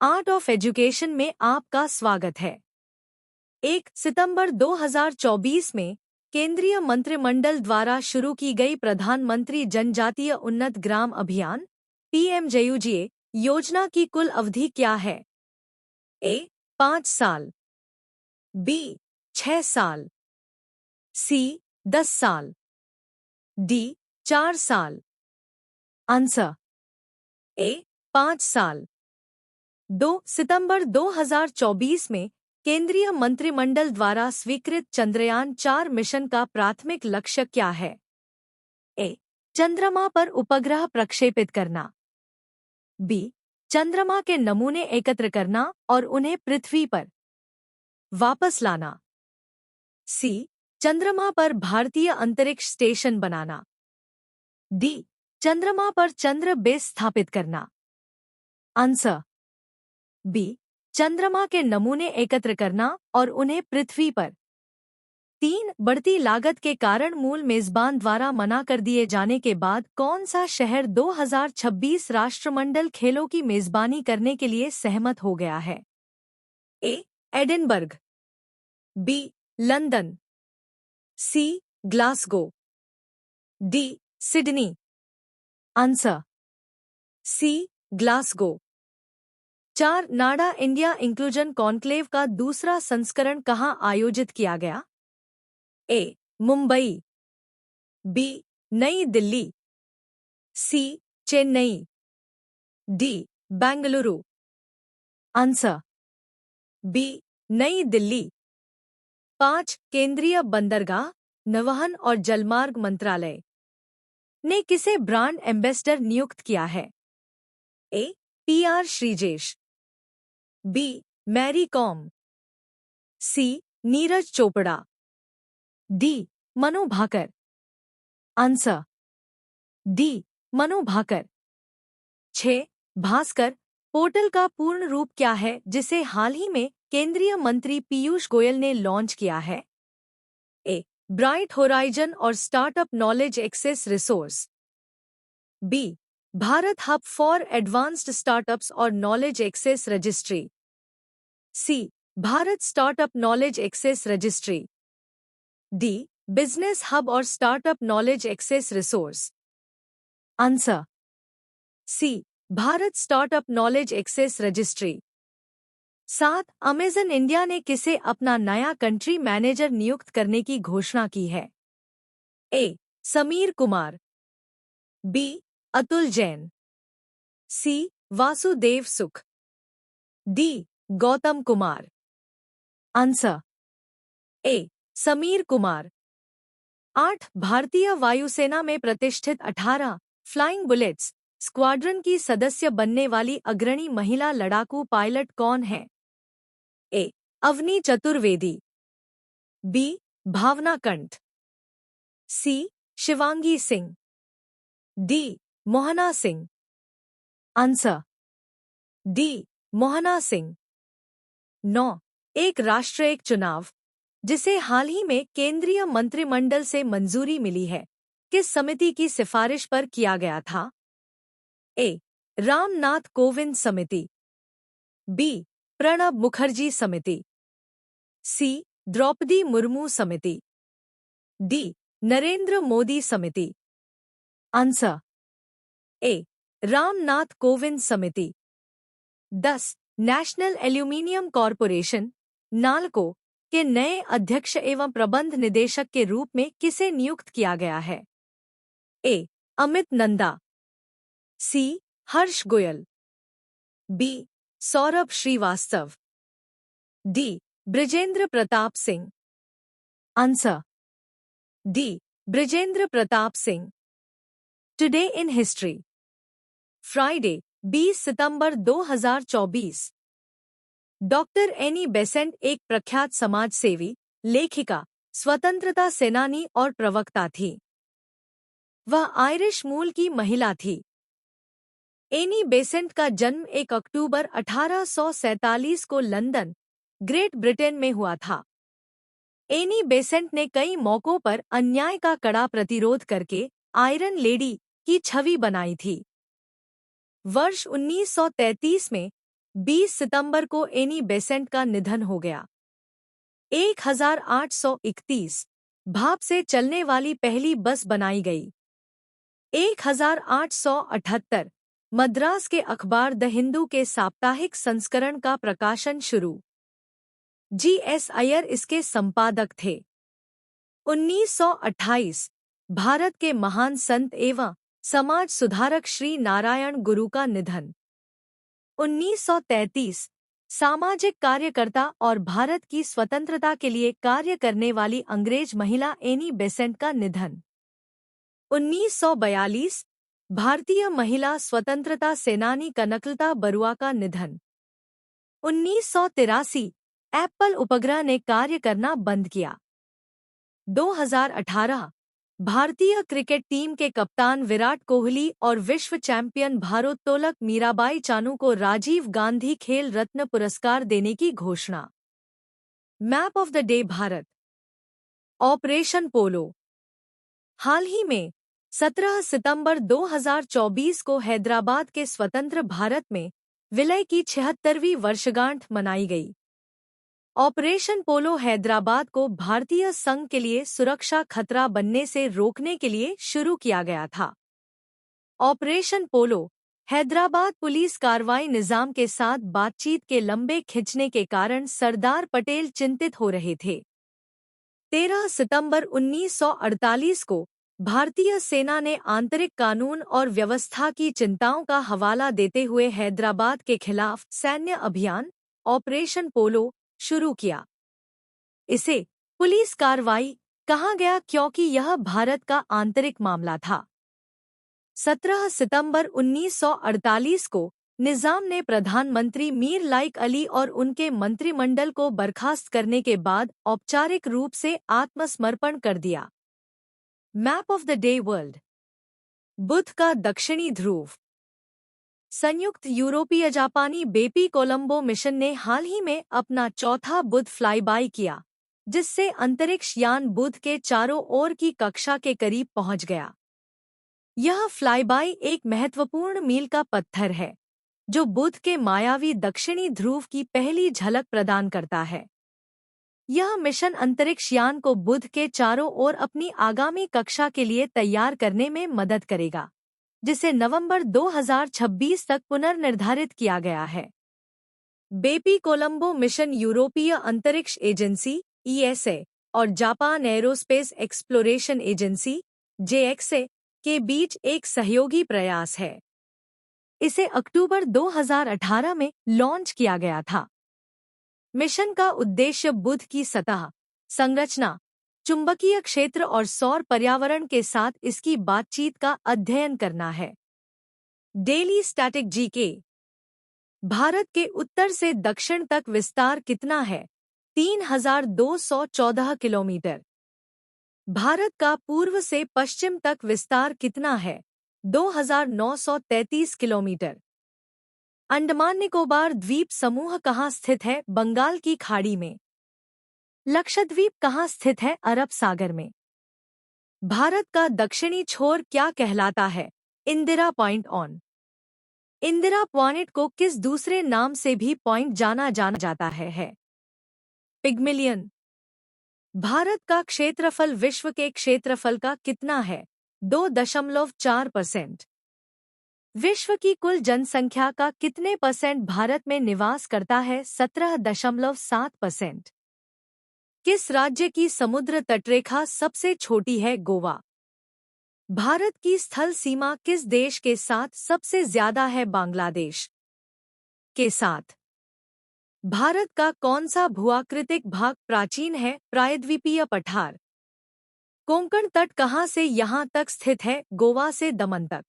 Art of education में आपका स्वागत है। 1 सितंबर 2024 में केंद्रीय मंत्रिमंडल द्वारा शुरू की गई प्रधानमंत्री जनजातीय उन्नत ग्राम अभियान (पीएमजेयूजीए) योजना की कुल अवधि क्या है? ए 5 साल, बी 6 साल, सी 10 साल, डी 4 साल। आंसर ए 5 साल। 2 सितंबर 2024 में केंद्रीय मंत्रिमंडल द्वारा स्वीकृत चंद्रयान-4 मिशन का प्राथमिक लक्ष्य क्या है? ए. चंद्रमा पर उपग्रह प्रक्षेपित करना, बी. चंद्रमा के नमूने एकत्र करना और उन्हें पृथ्वी पर वापस लाना, सी. चंद्रमा पर भारतीय अंतरिक्ष स्टेशन बनाना, डी. चंद्रमा पर चंद्र बेस स्थापित करना। Answer B. चंद्रमा के नमूने एकत्र करना और उन्हें पृथ्वी पर। 3 बढ़ती लागत के कारण मूल मेजबान द्वारा मना कर दिए जाने के बाद कौन सा शहर 2026 राष्ट्रमंडल खेलों की मेजबानी करने के लिए सहमत हो गया है? A. Edinburgh, B. London, C. Glasgow, D. Sydney. Answer C. Glasgow. 4 NADA India inclusion conclave का दूसरा संस्करण कहाँ आयोजित किया गया? A. Mumbai, B. Nai Delhi, C. Chennai, D. Bengaluru. Answer B. Nai Delhi. 5 केंद्रीय बंदरगाह, नौवहन और जलमार्ग मंत्रालय ने किसे ब्रांड एम्बेसडर नियुक्त किया है? A. P R. Sreejesh, B. Mary Kom, C. Neeraj Chopra, D. Manu Bhaker. Answer D. Manu Bhaker. 6 Bhaskar portal का पूर्ण रूप क्या है जिसे हाल ही में केंद्रीय मंत्री पीयूष गोयल ने लॉन्च किया है? ए. ब्राइट होराइजन और startup knowledge access resource, B. Bharat hub for advanced startups और knowledge access registry, C. Bharat startup knowledge access registry, D. Business hub और startup knowledge access resource. Answer C. Bharat startup knowledge access registry. 7 Amazon India ने किसे अपना नया country manager नियुक्त करने की घोषणा की है? ए. समीर कुमार, बी. अतुल जैन, सी. वासुदेव सुख, D. Gautam Kumar. Answer A. Sameer Kumar. 8 भारतीय वायुसेना में प्रतिष्ठित 18 फ्लाइंग बुलेट्स स्क्वाड्रन की सदस्य बनने वाली अग्रणी महिला लड़ाकू पायलट कौन है? A. Avani Chaturvedi, B. Bhawana Kanth, C. Shivangi Singh, D. Mohana Singh. Answer D. Mohana Singh. 9 एक राष्ट्र एक चुनाव जिसे हाल ही में केंद्रीय मंत्रिमंडल से मंजूरी मिली है, किस समिति की सिफारिश पर किया गया था? ए. रामनाथ कोविंद समिति, बी. प्रणब मुखर्जी समिति, सी. द्रौपदी मुर्मू समिति, डी. नरेंद्र मोदी समिति। Answer A. रामनाथ कोविंद समिति। 10 नेशनल एल्यूमीनियम कॉरपोरेशन नालको के नए अध्यक्ष एवं प्रबंध निदेशक के रूप में किसे नियुक्त किया गया है? A. Amit Nanda, C. Harsh Goyal, B. Saurabh Srivastava, D. Brijendra Pratap Singh. Answer D. Brijendra Pratap Singh. Today in history, Friday 20 सितंबर 2024। डॉक्टर एनी बेसेंट एक प्रख्यात समाजसेवी, लेखिका, स्वतंत्रता सेनानी और प्रवक्ता थी। वह आयरिश मूल की महिला थी। एनी बेसेंट का जन्म 1 अक्टूबर 1847 को लंदन, ग्रेट ब्रिटेन में हुआ था। एनी बेसेंट ने कई मौकों पर अन्याय का कड़ा प्रतिरोध करके आयरन लेडी की छवि बनाई थी। वर्ष 1933 में 20 सितंबर को एनी बेसेंट का निधन हो गया। 1831 भाप से चलने वाली पहली बस बनाई गई। 1878 मद्रास के अखबार द हिंदू के साप्ताहिक संस्करण का प्रकाशन शुरू। जी.एस. अय्यर इसके संपादक थे। 1928 भारत के महान संत एवं समाज सुधारक श्री नारायण गुरु का निधन। 1933 सामाजिक कार्यकर्ता और भारत की स्वतंत्रता के लिए कार्य करने वाली अंग्रेज महिला एनी बेसेंट का निधन। 1942 भारतीय महिला स्वतंत्रता सेनानी कनकलता बरुआ का निधन। 1983 एप्पल उपग्रह ने कार्य करना बंद किया। 2018 भारतीय क्रिकेट टीम के कप्तान विराट कोहली और विश्व चैंपियन भारोत्तोलक मीराबाई चानू को राजीव गांधी खेल रत्न पुरस्कार देने की घोषणा। Map of the day Bharat. Operation Polo. हाल ही में 17 सितंबर 2024 को हैदराबाद के स्वतंत्र भारत में विलय की 76वीं वर्षगांठ मनाई गई। ऑपरेशन पोलो हैदराबाद को भारतीय संघ के लिए सुरक्षा खतरा बनने से रोकने के लिए शुरू किया गया था। ऑपरेशन पोलो हैदराबाद पुलिस कार्रवाई निजाम के साथ बातचीत के लंबे खिंचने के कारण सरदार पटेल चिंतित हो रहे थे। 13 सितंबर 1948 को भारतीय सेना ने आंतरिक कानून और व्यवस्था की चिंताओं का हवाला देते हुए हैदराबाद के खिलाफ सैन्य अभियान ऑपरेशन पोलो शुरू किया। इसे पुलिस कार्रवाई कहा गया क्योंकि यह भारत का आंतरिक मामला था। 17 सितंबर 1948 को निजाम ने प्रधानमंत्री मीर लाइक अली और उनके मंत्रिमंडल को बर्खास्त करने के बाद औपचारिक रूप से आत्मसमर्पण कर दिया। Map of the day world. बुध का दक्षिणी ध्रुव। संयुक्त यूरोपीय जापानी बेपी कोलंबो मिशन ने हाल ही में अपना चौथा बुध फ्लाईबाई किया, जिससे अंतरिक्ष यान बुध के चारों ओर की कक्षा के करीब पहुंच गया। यह फ्लाईबाई एक महत्वपूर्ण मील का पत्थर है, जो बुध के मायावी दक्षिणी ध्रुव की पहली झलक प्रदान करता है। यह मिशन अंतरिक्ष यान को बुध के चारों ओर अपनी आगामी कक्षा के लिए तैयार करने में मदद करेगा, जिसे नवंबर 2026 तक पुनर्निर्धारित किया गया है। बेपी कोलंबो मिशन यूरोपीय अंतरिक्ष एजेंसी (ESA) और Japan aerospace exploration agency (JXA) के बीच एक सहयोगी प्रयास है। इसे अक्टूबर 2018 में लॉन्च किया गया था। मिशन का उद्देश्य बुध की सतह, संरचना, चुंबकीय क्षेत्र और सौर पर्यावरण के साथ इसकी बातचीत का अध्ययन करना है। Daily static GK. भारत के उत्तर से दक्षिण तक विस्तार कितना है? 3214 किलोमीटर। भारत का पूर्व से पश्चिम तक विस्तार कितना है? 2933 किलोमीटर। अंडमान निकोबार द्वीप समूह कहाँ स्थित है? बंगाल की खाड़ी में। लक्षद्वीप कहाँ स्थित है? अरब सागर में। भारत का दक्षिणी छोर क्या कहलाता है? Indira point on. Indira point को किस दूसरे नाम से भी पॉइंट जाना जाता है? पिग्मिलियन। भारत का क्षेत्रफल विश्व के क्षेत्रफल का कितना है? 2.4%। विश्व की कुल जनसंख्या का कितने % भारत में निवास करता है? 17.7%। किस राज्य की समुद्र तटरेखा सबसे छोटी है? गोवा। भारत की स्थल सीमा किस देश के साथ सबसे ज्यादा है? बांग्लादेश के साथ। भारत का कौन सा भूआकृतिक भाग प्राचीन है? प्रायद्वीपीय पठार। कोंकण तट कहाँ से यहाँ तक स्थित है? गोवा से दमन तक।